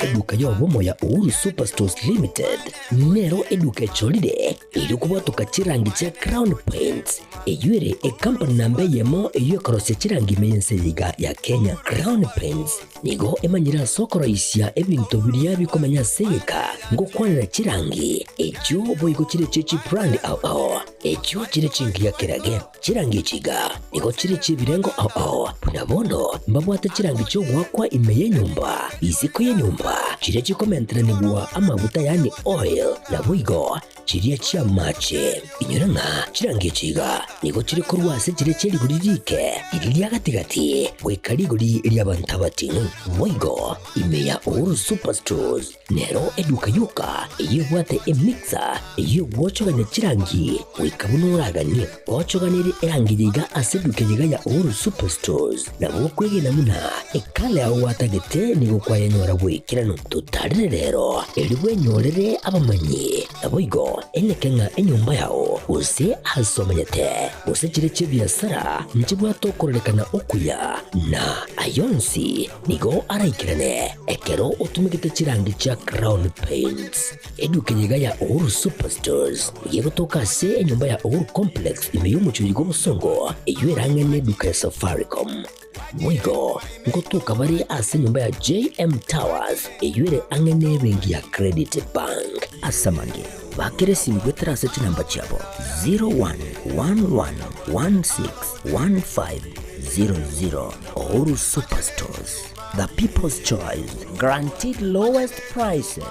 eduka yobomo ya Uhuru Superstores Limited nero eduka cholide ili kubatuka chirangi cha Crown Paints eyure company nambe yemo eyo korose chirangi mense yiga ya Kenya. Crown Paints nigo emanyira sokoro isya ebintu biriya bikomanya seka ngo kwanira chirangi ejo boyiko chire chichi brand ao ejo chire chingi ya kirage chirangi chiga nigo chire chibirengo ao punabono mbabwata chirangi cyo gwakwa imeye nyumba iziko ye nyumba chire chikomentera nibwa amavuta yani oil na bwigo chiriya chia mache inyuranga chirangi chiga nigo chire korwase chire cheri guririke iriya gatigati wekari guri iriya bantabati bwigo imeya Uhuru Superstores nero eduka yuka iyo bwate emixer iyo gwochoganya chirangi wikabunuraganye gwochoganire erangi yiga aseduke yiga ya Uhuru Superstores na bokwege namuna ekale aho watagete nigo kwayanyora wikirano tutarire rero eriwe nyorere abamanyi naboigo enekenga enyumba yao use asomanyete use chire chibiasara nchibwa tokorelekana okuya na ayonsi nigo araikirane ekero utumikite chirangi cha Crown Paints eduke yiga ya Uhuru Superstores yego tokase enyumba ya Uhuru Complex imeyumucho yigo musongo eyuerange neduka ya Safaricom mwigo ngotuka bari ase nyumba ya JM Towers eyuere angene bengi ya Credit Bank asamange bakere simbwetera ase chinamba chabo 0111161500 Uhuru Superstores, the people's choice, guaranteed lowest prices.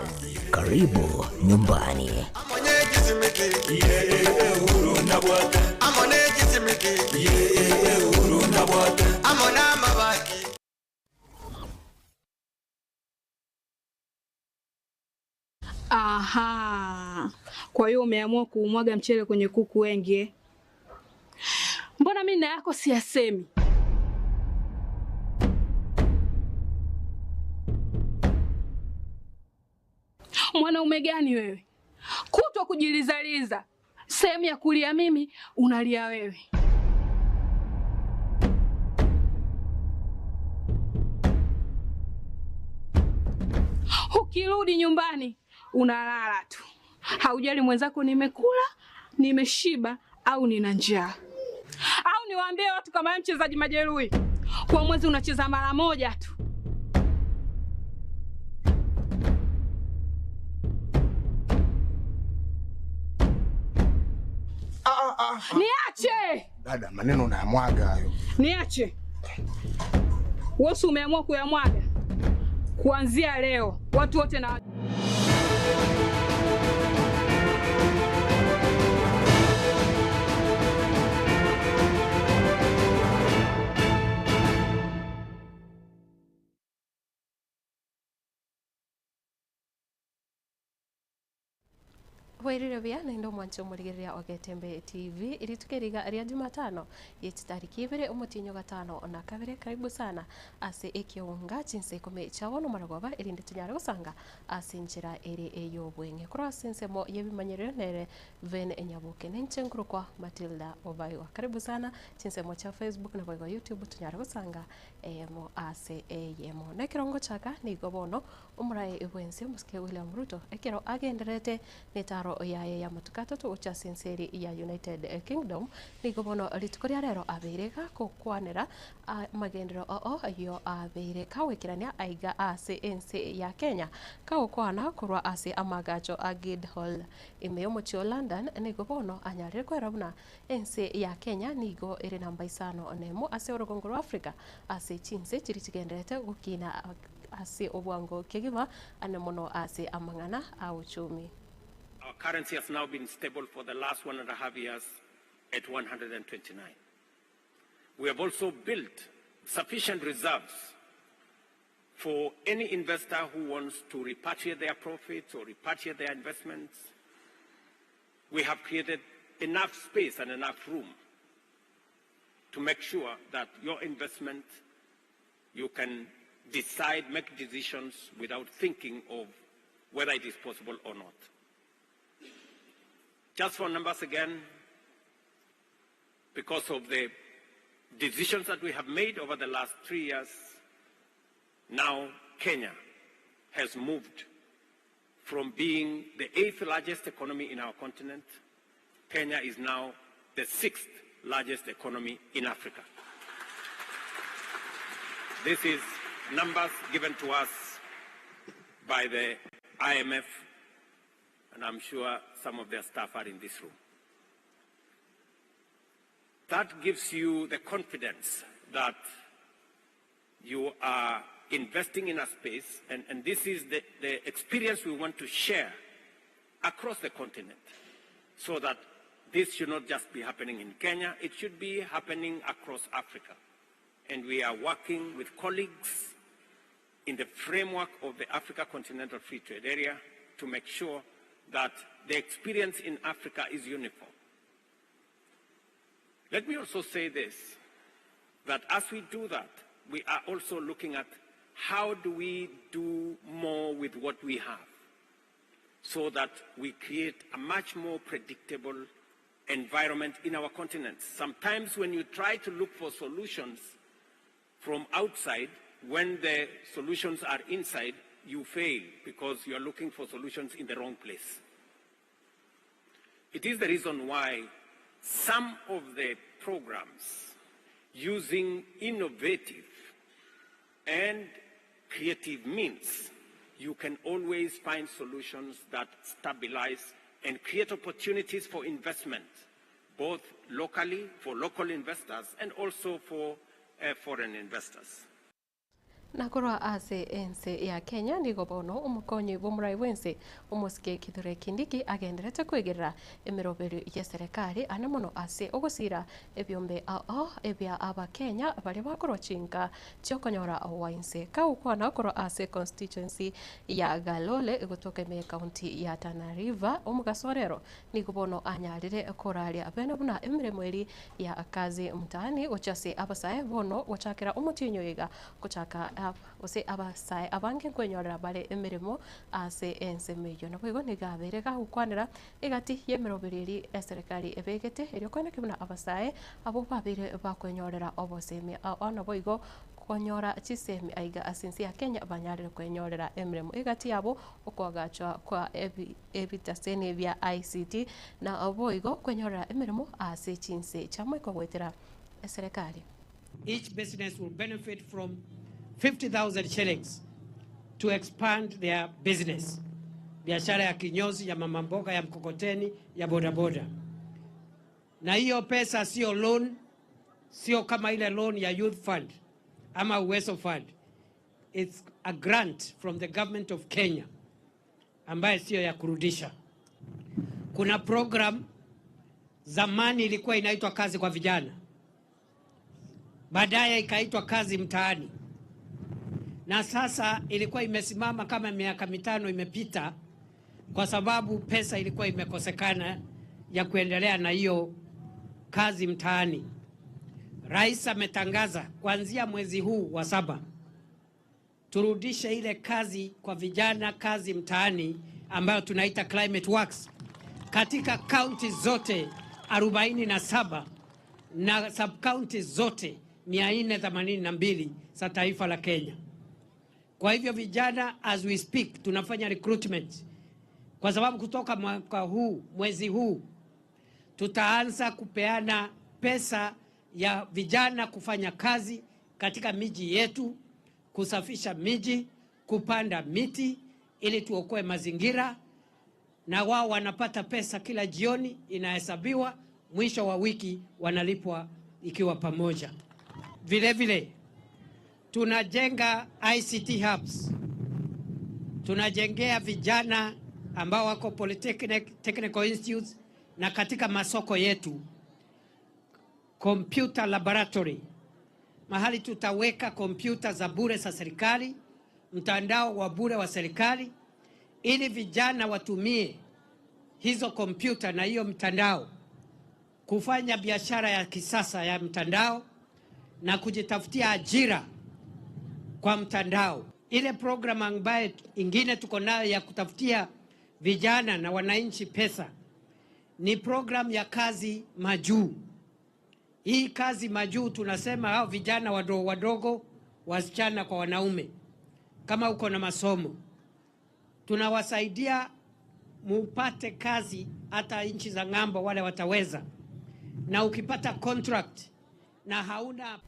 Karibu nyumbani. Aha. Kwa hiyo umeamua kuumwaga mchele kwenye kuku wengi. Mbona mimi na yako siyasemi? Mwanaume gani wewe? Kutwa kujilizaliza. Sehemu ya kulia mimi, unalia wewe. Ukirudi nyumbani, unalala tu. Haujali mwenzako nimekula, nimeshiba au nina njaa. Au niwaambie watu kama mchezaji majeruhi. Kwa mwezi unacheza mara moja tu. Niache! Dada, maneno unayamwaga hayo. Niache. Wewe umeamua kuyamwaga. Kuanzia leo watu wote na Wairire bia na ndo mwancho murigiria wa Getembe TV ili tukiriga ria Jumatano yeti tariki 2 umutinyo gatano na kabire. Karibu sana ase Ekeonga Chinsa Ikomi chawono maragoba ili nditunyara gusanga ase njira eri eyo bwenge kura sensemo yebimanyerero nere ven enyabuke nenchenkuru kwa Matildah Obaigwa. Karibu sana Chinsa mo cha Facebook na kwa YouTube tunyara gusanga mo ase yemo na kirongo chaka ni gobono umuraye ebwense muske William Ruto ekero agenderete netaro yaye ya matukato to ucha senseri ya United Kingdom ni gobono litukoria rero abireka ko kwanera magendero yo abireka wekirania aiga ase ense ya Kenya ka kwana kurwa ase amagacho a Guildhall imeyomo chio London ni gobono anyarire kwerabuna ense ya Kenya nigo ere namba isano nemo ase orogongoro Africa ase Chinsa chirichigenderete gukina ase obwango kegiba anemono ase amangana a uchumi. Our currency has now been stable for the last 1.5 years at 129. We have also built sufficient reserves for any investor who wants to repatriate their profits or repatriate their investments. We have created enough space and enough room to make sure that your investment, you can decide, make decisions without thinking of whether it is possible or not. Just for numbers again, because of the decisions that we have made over the last 3 years, now Kenya has moved from being the 8th largest economy in our continent. Kenya is now the 6th largest economy in Africa. This is numbers given to us by the IMF, and I'm sure some of their staff are in this room. That gives you the confidence that you are investing in a space, and this is the experience we want to share across the continent, so that this should not just be happening in Kenya, it should be happening across Africa. And we are working with colleagues in the framework of the Africa Continental Free Trade Area to make sure that the experience in Africa is uniform. Let me also say this, that as we do that, we are also looking at how do we do more with what we have, so that we create a much more predictable environment in our continent. Sometimes when you try to look for solutions from outside, when the solutions are inside, you fail because you are looking for solutions in the wrong place. It is the reason why some of the programs using innovative and creative means, you can always find solutions that stabilize and create opportunities for investment, both locally, for local investors, and also for foreign investors. Nakorwa ase ense ya Kenya nigo bono umukonyi bomurai wense umusike kithure kindiki agenderete kwegera emirobero ya serikali anamono ase ogosira ebyombe ebya aba Kenya bali bakorwa chinga cyokonyora wainse kaukwana nakorwa ase constituency ya Galole egotoke me county ya Tana River omugasorero nigo bono anyalire koralia abene buna emiremweri ya kazi mtani ochase abasae bono wachakira umutinyo yiga kuchaka ose abasae abange kwenyorera bare emirimo ase ense meyo nabwo nigabere gukwanira igati yemerobiriri eserikali ebegete eryo kwene kibuna abasae abo babire bakwenyorera obosemi ona boigo konyora chisemi aiga asinsi ya Kenya banyarire kwenyorera emirimo igati yabo okwagachwa kwa ebitasene bya ICT na aboigo kwenyorera emirimo ase chinse chamwe kwetera eserikali. Each business will benefit from 50,000 shillings to expand their business. Biashara ya kinyozi, ya mama mboga, ya mkokoteni, ya bodaboda. Na hiyo pesa sio loan, sio kama ile loan ya youth fund ama Uwezo fund. It's a grant from the government of Kenya ambaye sio ya kurudisha. Kuna program zamani ilikuwa inaitwa kazi kwa vijana, baadaye ikaitwa kazi mtaani, na sasa ilikuwa imesimama kama miaka 5 imepita kwa sababu pesa ilikuwa imekosekana ya kuendelea na hiyo kazi mtaani. Rais ametangaza kuanzia mwezi huu wa 7 turudishe ile kazi kwa vijana, kazi mtaani ambayo tunaita climate works katika county zote 47 na sub counties zote 482 za taifa la Kenya. Kwa hivyo vijana, as we speak, tunafanya recruitment, kwa sababu kutoka mwezi huu tutaanza kupeana pesa ya vijana kufanya kazi katika miji yetu, kusafisha miji, kupanda miti ili tuokoe mazingira, na wao wanapata pesa kila jioni, inahesabiwa, mwisho wa wiki wanalipwa ikiwa pamoja. Vile vile tunajenga ICT hubs. Tunajengea vijana ambao wako polytechnic, technical institutes na katika masoko yetu computer laboratory, mahali tutaweka kompyuta za bure za serikali, mtandao wa bure wa serikali, ili vijana watumie hizo kompyuta na hiyo mtandao kufanya biashara ya kisasa ya mtandao na kujitafutia ajira kwa mtandao. Ile program ambayo ingine tuko nayo ya kutafutia vijana na wananchi pesa ni program ya kazi majuu. Hii kazi majuu tunasema hao vijana wadogo, wasichana kwa wanaume, kama uko na masomo tunawasaidia mupate kazi hata nchi za ng'ambo wale wataweza, na ukipata contract na hauna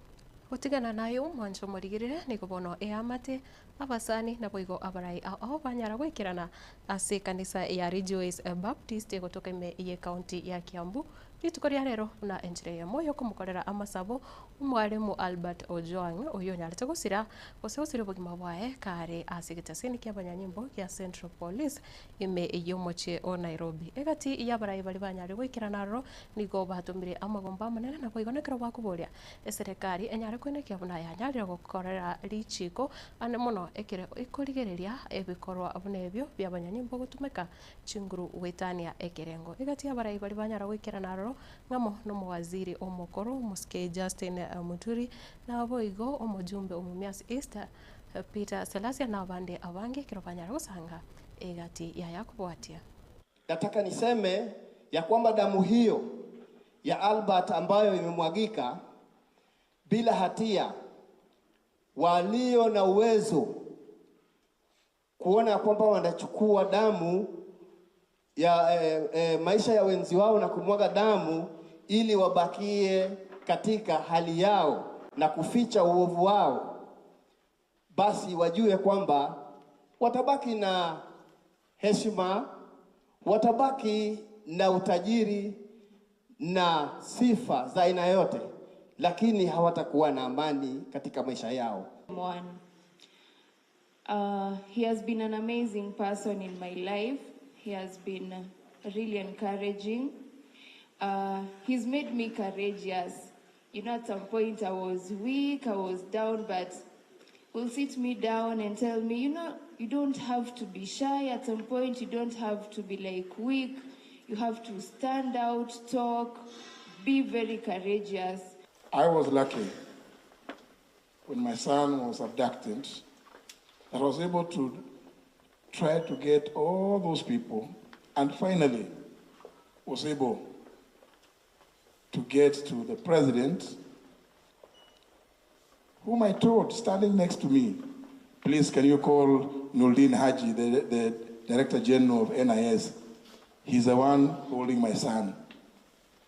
gutigana nayo mwanjo murigirire ni kubono eamate abasani na boigo abarai ao banyara gwikirana ase kanisa ya Rejoice Baptist gutoka ime ye county ya Kiambu ritukoria rero na enjire ya moyo kumukorera amasabo umwarimu Albert Ojwang uyo nyarite gusira gusira bugima bwae kare ase gitasini kya banyanyimbo ya Central Police ime yomoche o Nairobi egati ya barai bali banyari gwikirana ro nigo batumire amagomba manene na boigo nekero bakuboria eserikali enyare kwenekia buna yanyarira gukorera lichiko ane mono ekire ikorigereria ebikorwa abunebyo bya banyanyimbo gutumeka chinguru wetania ekerengo egati ya barai bali banyara gwikirana ro ngamo no mwaziri omukoro muske Justin Muturi na boigo omujumbe omumias East Peter Selasia na bande abange kirofanya rusanga egati ya yakubwatia. Nataka niseme ya kwamba damu hiyo ya Albert ambayo imemwagika bila hatia, walio na uwezo kuona kwamba wanachukua damu ya maisha ya wenzi wao na kumwaga damu ili wabakie katika hali yao na kuficha uovu wao, basi wajue kwamba watabaki na heshima, watabaki na utajiri na sifa za aina yote, lakini hawatakuwa na amani katika maisha yao. He has been an amazing person in my life. He has been really encouraging. He's made me courageous. You know, at some point I was weak, I was down, but will sit me down and tell me, you know, you don't have to be shy. At some point you don't have to be like weak. You have to stand out, talk, be very courageous. I was lucky when my son was abducted. I was able to try to get all those people, and finally was able to get to the president, whom I told, standing next to me, please can you call Nuldin Haji, the Director General of NIS. He's the one holding my son.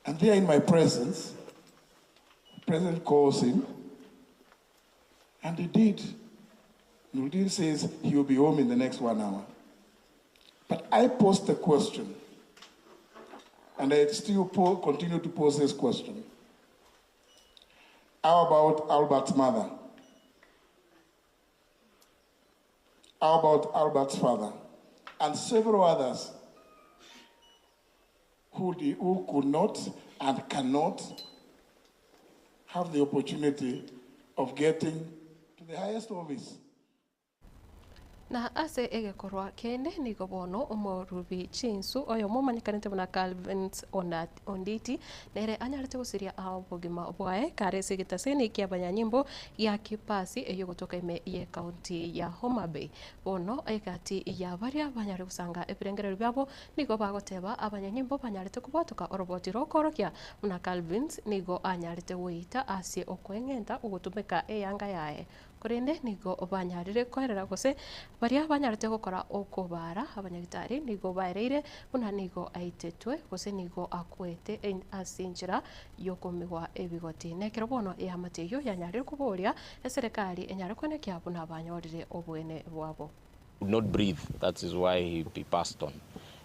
And there in my presence, the president calls him, and he did. Nuldin says he will be home in the next 1 hour. But I posed the question, and I still continue to pose this question. How about Albert's mother? How about Albert's father? And several others who could not and cannot have the opportunity of getting to the highest office. Na ase egekorwa kende nigo bono omorubi Chinsu oyo momanyikanite muna Calvin Onditi nere anyarite gusiria ao bogima bwae kare sigitaseni kia banyanyimbo ya Kipasi eyo gutoka ime ye county ya Homa Bay bono egati ya baria banyari gusanga ebirengerero byabo nigo bagoteba abanyanyimbo banyarite kubotoka oroboti rokorokia muna Calvin nigo anyarite wita ase okwengenta ugutumika eyanga yae korende nigo banyarire kwerera gose baria banyarite gukora okobara abanyagitari nigo baereire buna nigo aitetwe gose nigo akwete asinjira yokomigwa ebigoti nekero bono ehamateyo yanyarire kuboria eserikali enyare kwenekia buna banyorire obwene bwabo. Could not breathe. That is why he passed on,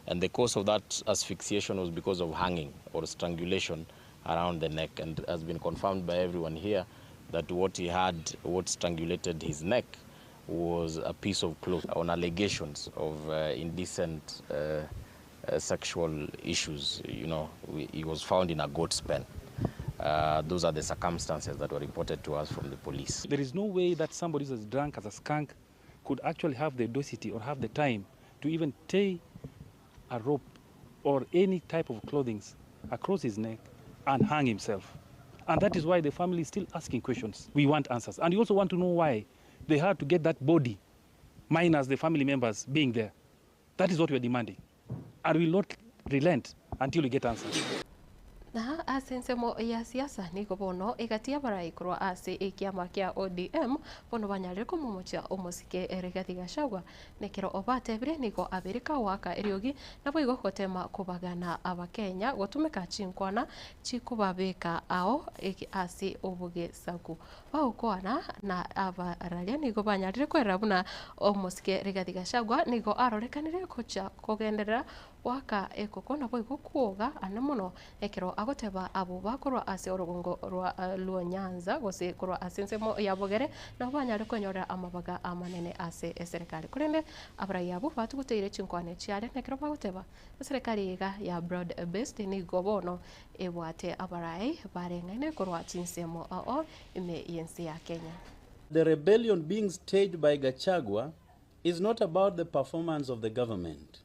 and the cause of that asphyxiation was because of hanging or strangulation around the neck, and has been confirmed by everyone here that what he had, what strangulated his neck, was a piece of cloth on allegations of indecent sexual issues. You know, he was found in a goat's pen. Those are the circumstances that were reported to us from the police. There is no way that somebody who's as drunk as a skunk could actually have the audacity or have the time to even tie a rope or any type of clothing across his neck and hang himself. And that is why the family is still asking questions. We want answers. And we also want to know why they had to get that body, minus the family members being there. That is what we are demanding. And we will not relent until we get answers. na asensemo ya siasa niko bono igatia barai kurwa ase ikiama kia ODM bono banyarire kumumocha omosike Rigathi Gachagua nekero obatebire niko Amerika waka eriogi nabo igokotema kubagana abakenya gotumeka chinkwana chikubabeka ao ase obuge saku baukwana na abaralia niko banyarire kwerabuna omosike Rigathi Gachagua niko arorekanire kocha kogenderera waka ekoko nabo igokwoga anamono ekero agoteba abo bakorwa ase orogongo rwa luo Nyanza gose korwa asensemo ya bogere na banyare kwenyora amabaga amanene ase serikali kurende abarai abo batuguteire chinkwane chiare nekero bagoteba serikali iga ya broad based ni gobono ebwate abarai barengane korwa chinsemo ao ime yensi ya Kenya. The rebellion being staged by Gachagua is not about the performance of the government.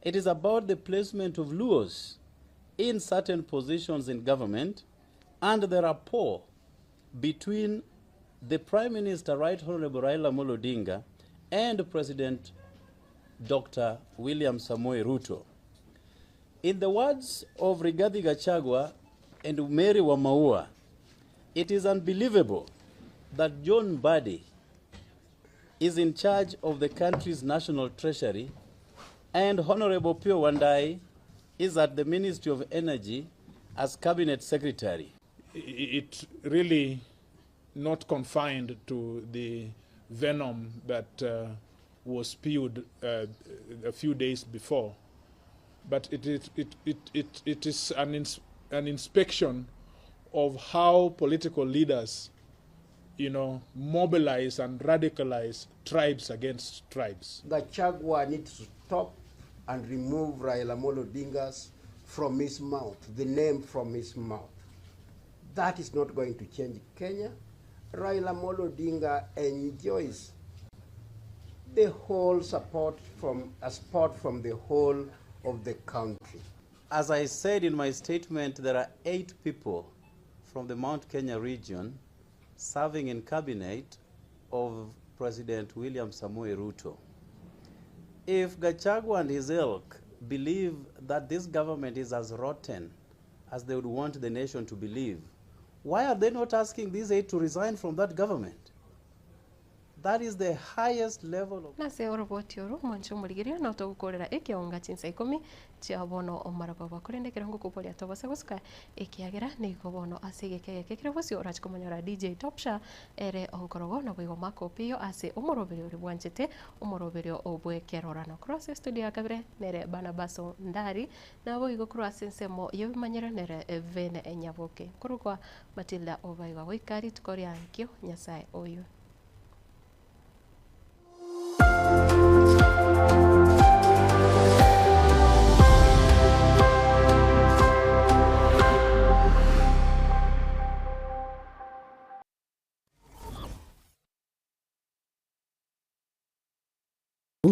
It is about the placement of Luos in certain positions in government and the rapport between the Prime Minister, Right Honorable Raila Amolo Odinga, and President Dr. William Samoei Ruto. In the words of Rigathi Gachagua and Mary Wamaua, it is unbelievable that John Mbadi is in charge of the country's national treasury and Honorable Pio Wandai is at the Ministry of Energy as Cabinet Secretary. It really not confined to the venom that was spewed a few days before, but it is an inspection of how political leaders, mobilize and radicalize tribes against tribes. Gachagua needs to stop and remove Raila Amolo Odinga from his mouth, the name from his mouth. That is not going to change Kenya. Raila Amolo Odinga enjoys the whole support from the whole of the country. As I said in my statement, there are 8 people from the Mount Kenya region serving in cabinet of President William Samoei Ruto. If Gachagua and his ilk believe that this government is as rotten as they would want the nation to believe, why are they not asking these 8 to resign from that government? That is the highest level of... Nase oroboti oro mwancho muligiria na utogukorera Ekeonga Chinsa Ikomi chia bono omarababa kurende kirango kupolia tobose gusuka ekiagera ni gobono asige keke kirabosio rachkomanyora DJ Topsha ere onkorogo na bwigo mako pio ase umoroberio ribwanchete umoroberio obwekerora na cross studio akabre nere banabaso ndari na bwigo cross nsemo yobimanyera nere vene enyaboke kurugwa Matildah Obaigwa wikari tukoria nkyo nyasaye oyo.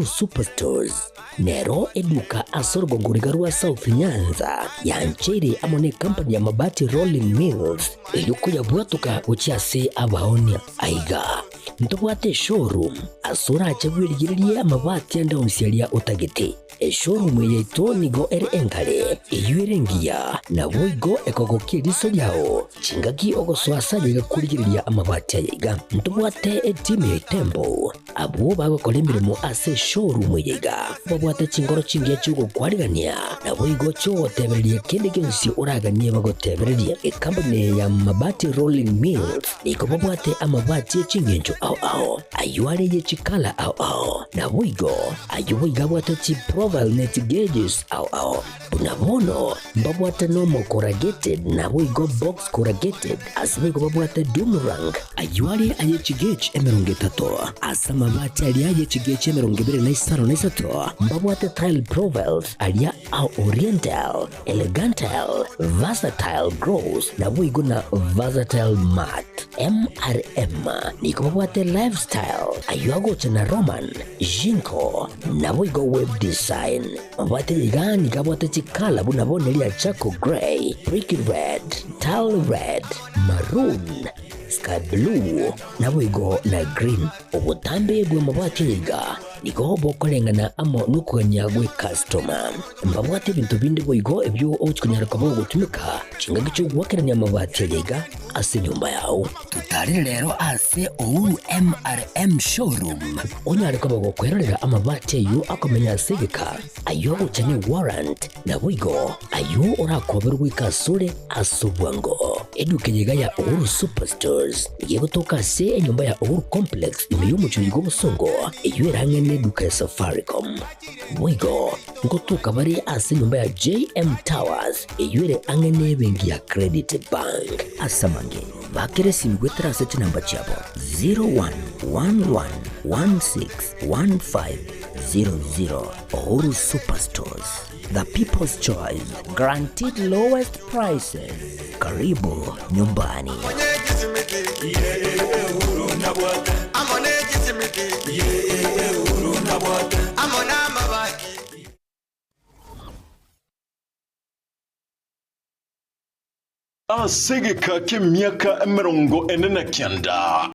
Superstores nero eduka asorogongoriga rwa South Nyanza yanchere amone company ya mabati Rolling Mills eyukuya bwatuka uchiase abaonia aiga ntobwate showroom asura achabwirigirie amabati anda onsialia utagete showroom yeito nigo enkale eyuerengia na boigo ekogokiriso yao chingaki ogoswasa yiga kurigiriria amabati yiga ntobwate team Tembo abo bagokora imirimo ase showroom yiga babwate chingoro chingia chugo kwarigania na boigo cho tebererie kende gensi uraganie bagotebererie company ya mabati Rolling Mills niko babwate amabati chingenjo ao ayuare ye chikala ao na boigo ayuiga bwate chi profile net gauges ao unabono babwate normal corrugated na boigo box corrugated asibigo babwate Dumerang ayuare aye chigage emerongetato asama mabati ali aye chigage emerongibere na isaro na isato babwate tile profiles alia au oriental elegantal versatile gross na boigo na versatile mat MRM niko babwate lifestyle ayuago chana Roman Jinko na boigo web design babwate yigani kabwate chikala bunabonelia Chaco Gray, Brick Red, Tile Red, Maroon, Sky Blue, na wigo na green. Obutambe bwe mabati yiga nigo bokorengana amo nukuganya gwe customer mbabwate bintu bindi boigo ebyo ochkunyara kabo gutumika chinga gicho gwakeranya amabati yega ase nyumba yao tutari rero ase Ouru MRM showroom onyara kabo gukwerera amabati yo akomenya segeka ayo uchane warrant na boigo ayo urakoberwa ikasure asubwango eduke yega ya Ouru Superstores yego toka se nyumba ya Ouru Complex imiyo muchuligo busongo iyo irangene duka ya Safaricom boigo ngotuka bari ase nyumba ya JM Towers iyo ire angene bengi ya Credit Bank asamange bakere simgwetera seti namba chabo 0111161500 Ouru Superstores, the people's choice, guaranteed lowest prices. Karibu nyumbani. Asegeka k'emyaka 49